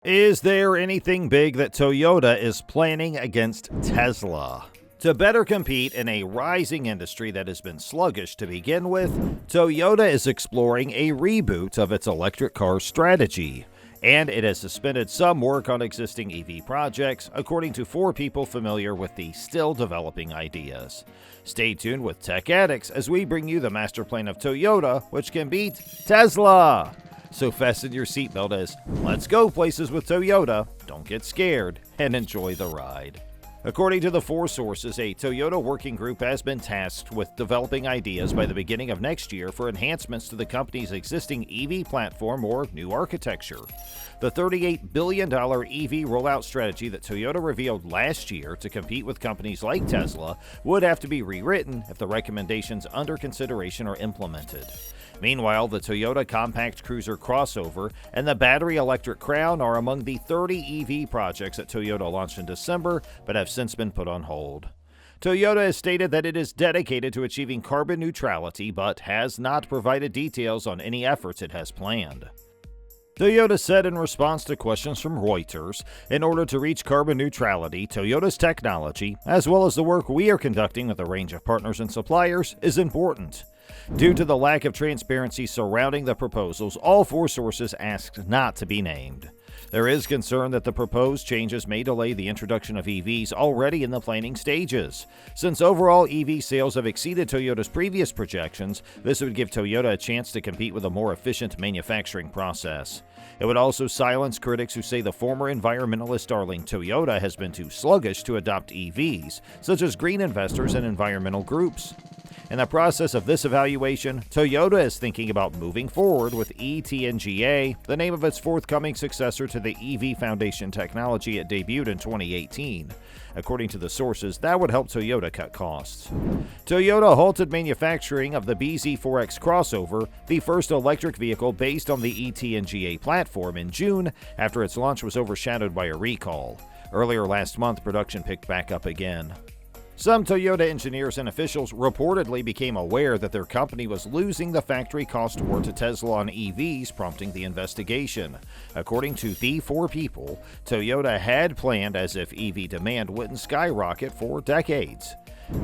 Is there anything big that Toyota is planning against Tesla? To better compete in a rising industry that has been sluggish to begin with, Toyota is exploring a reboot of its electric car strategy, and it has suspended some work on existing EV projects, according to 4 people familiar with the still developing ideas. Stay tuned with Tech Addicts as we bring you the master plan of Toyota, which can beat Tesla. So fasten your seatbelt as let's go places with Toyota, don't get scared, and enjoy the ride. According to the 4 sources, a Toyota working group has been tasked with developing ideas by the beginning of next year for enhancements to the company's existing EV platform or new architecture. The $38 billion EV rollout strategy that Toyota revealed last year to compete with companies like Tesla would have to be rewritten if the recommendations under consideration are implemented. Meanwhile, the Toyota compact cruiser crossover and the battery electric Crown are among the 30 EV projects that Toyota launched in December but have since been put on hold. Toyota has stated that it is dedicated to achieving carbon neutrality but has not provided details on any efforts it has planned. Toyota said in response to questions from Reuters, in order to reach carbon neutrality, Toyota's technology, as well as the work we are conducting with a range of partners and suppliers, is important. Due to the lack of transparency surrounding the proposals, all 4 sources asked not to be named. There is concern that the proposed changes may delay the introduction of EVs already in the planning stages. Since overall EV sales have exceeded Toyota's previous projections, this would give Toyota a chance to compete with a more efficient manufacturing process. It would also silence critics who say the former environmentalist darling Toyota has been too sluggish to adopt EVs, such as green investors and environmental groups. In the process of this evaluation, Toyota is thinking about moving forward with ETNGA, the name of its forthcoming successor to the EV Foundation technology it debuted in 2018. According to the sources, that would help Toyota cut costs. Toyota halted manufacturing of the BZ4X crossover, the first electric vehicle based on the ETNGA platform, in June after its launch was overshadowed by a recall. Earlier last month, production picked back up again. Some Toyota engineers and officials reportedly became aware that their company was losing the factory cost war to Tesla on EVs, prompting the investigation. According to the 4 people, Toyota had planned as if EV demand wouldn't skyrocket for decades.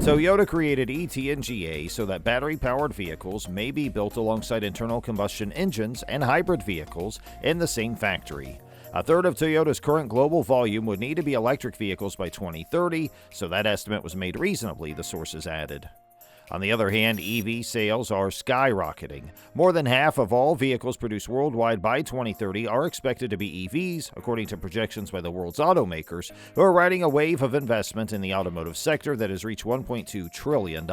Toyota created ETNGA so that battery-powered vehicles may be built alongside internal combustion engines and hybrid vehicles in the same factory. A third of Toyota's current global volume would need to be electric vehicles by 2030, so that estimate was made reasonably, the sources added. On the other hand, EV sales are skyrocketing. More than half of all vehicles produced worldwide by 2030 are expected to be EVs, according to projections by the world's automakers, who are riding a wave of investment in the automotive sector that has reached $1.2 trillion.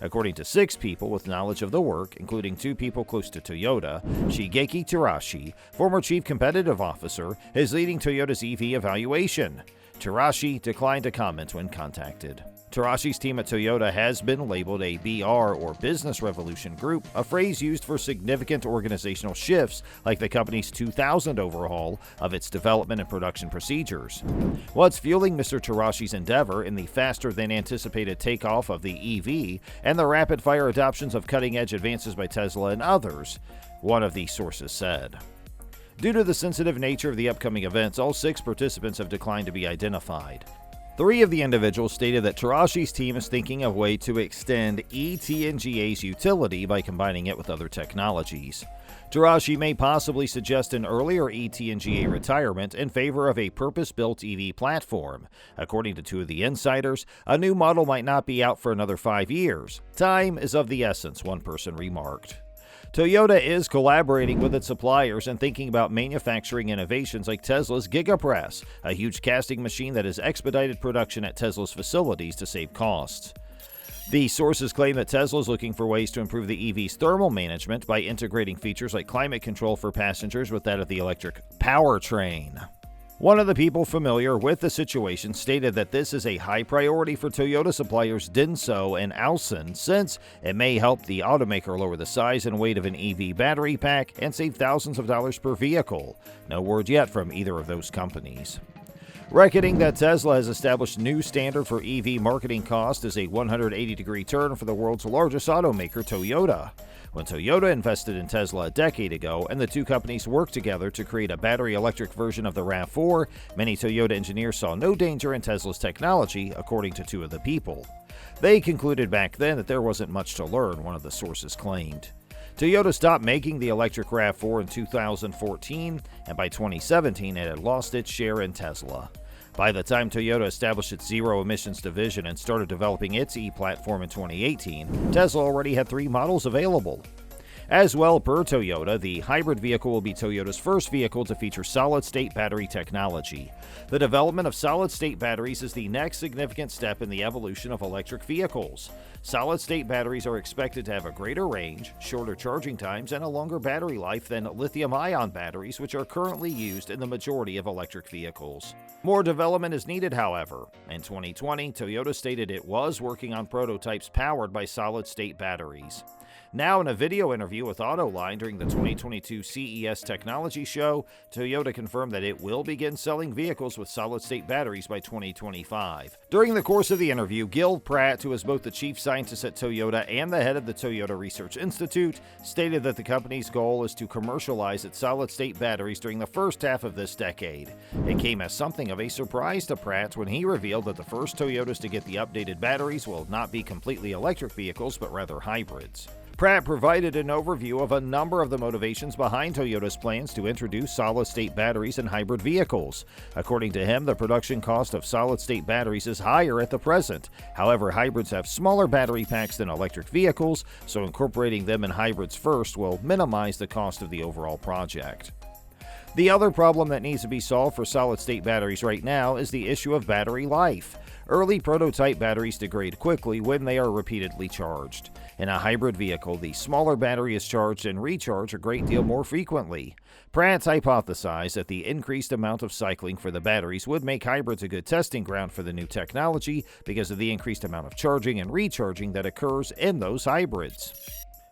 According to 6 people with knowledge of the work, including 2 people close to Toyota, Shigeki Terashi, former chief competitive officer, is leading Toyota's EV evaluation. Terashi declined to comment when contacted. Terashi's team at Toyota has been labeled a BR or Business Revolution Group, a phrase used for significant organizational shifts like the company's 2000 overhaul of its development and production procedures. What's fueling Mr. Terashi's endeavor in the faster-than-anticipated takeoff of the EV and the rapid-fire adoptions of cutting-edge advances by Tesla and others, one of the sources said. Due to the sensitive nature of the upcoming events, all 6 participants have declined to be identified. 3 of the individuals stated that Terashi's team is thinking of a way to extend ETNGA's utility by combining it with other technologies. Terashi may possibly suggest an earlier ETNGA retirement in favor of a purpose-built EV platform. According to 2 of the insiders, a new model might not be out for another 5 years. Time is of the essence, one person remarked. Toyota is collaborating with its suppliers and thinking about manufacturing innovations like Tesla's GigaPress, a huge casting machine that has expedited production at Tesla's facilities to save costs. The sources claim that Tesla is looking for ways to improve the EV's thermal management by integrating features like climate control for passengers with that of the electric powertrain. One of the people familiar with the situation stated that this is a high priority for Toyota suppliers Denso and Alson, since it may help the automaker lower the size and weight of an EV battery pack and save thousands of dollars per vehicle. No word yet from either of those companies. Reckoning that Tesla has established a new standard for EV marketing cost is a 180-degree turn for the world's largest automaker, Toyota. When Toyota invested in Tesla a decade ago and the two companies worked together to create a battery electric version of the RAV4, many Toyota engineers saw no danger in Tesla's technology, according to two of the people. They concluded back then that there wasn't much to learn, one of the sources claimed. Toyota stopped making the electric RAV4 in 2014, and by 2017 it had lost its share in Tesla. By the time Toyota established its zero-emissions division and started developing its e-platform in 2018, Tesla already had 3 models available. As well, per Toyota, the hybrid vehicle will be Toyota's first vehicle to feature solid-state battery technology. The development of solid-state batteries is the next significant step in the evolution of electric vehicles. Solid-state batteries are expected to have a greater range, shorter charging times, and a longer battery life than lithium-ion batteries, which are currently used in the majority of electric vehicles. More development is needed, however. In 2020, Toyota stated it was working on prototypes powered by solid-state batteries. Now, in a video interview with Autoline during the 2022 CES Technology Show, Toyota confirmed that it will begin selling vehicles with solid-state batteries by 2025. During the course of the interview, Gil Pratt, who is both the chief scientist at Toyota and the head of the Toyota Research Institute, stated that the company's goal is to commercialize its solid-state batteries during the first half of this decade. It came as something of a surprise to Pratt when he revealed that the first Toyotas to get the updated batteries will not be completely electric vehicles, but rather hybrids. Pratt provided an overview of a number of the motivations behind Toyota's plans to introduce solid-state batteries in hybrid vehicles. According to him, the production cost of solid-state batteries is higher at the present. However, hybrids have smaller battery packs than electric vehicles, so incorporating them in hybrids first will minimize the cost of the overall project. The other problem that needs to be solved for solid-state batteries right now is the issue of battery life. Early prototype batteries degrade quickly when they are repeatedly charged. In a hybrid vehicle, the smaller battery is charged and recharged a great deal more frequently. Pratt hypothesized that the increased amount of cycling for the batteries would make hybrids a good testing ground for the new technology because of the increased amount of charging and recharging that occurs in those hybrids.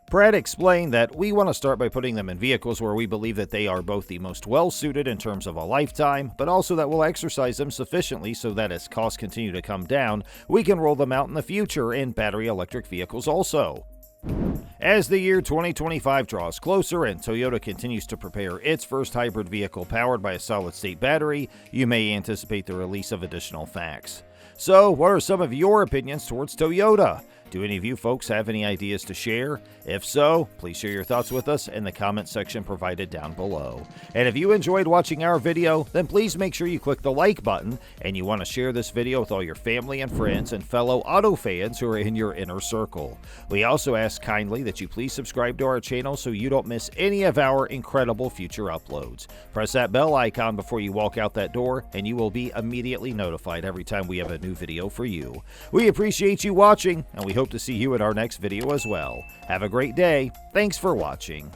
Pratt explained that we want to start by putting them in vehicles where we believe that they are both the most well-suited in terms of a lifetime, but also that we'll exercise them sufficiently so that as costs continue to come down, we can roll them out in the future in battery electric vehicles also. As the year 2025 draws closer and Toyota continues to prepare its first hybrid vehicle powered by a solid-state battery, you may anticipate the release of additional facts. So, what are some of your opinions towards Toyota? Do any of you folks have any ideas to share? If so, please share your thoughts with us in the comment section provided down below. And if you enjoyed watching our video, then please make sure you click the like button and you want to share this video with all your family and friends and fellow auto fans who are in your inner circle. We also ask kindly that you please subscribe to our channel so you don't miss any of our incredible future uploads. Press that bell icon before you walk out that door and you will be immediately notified every time we have a new video for you. We appreciate you watching and we hope to see you in our next video as well. Have a great day. Thanks for watching.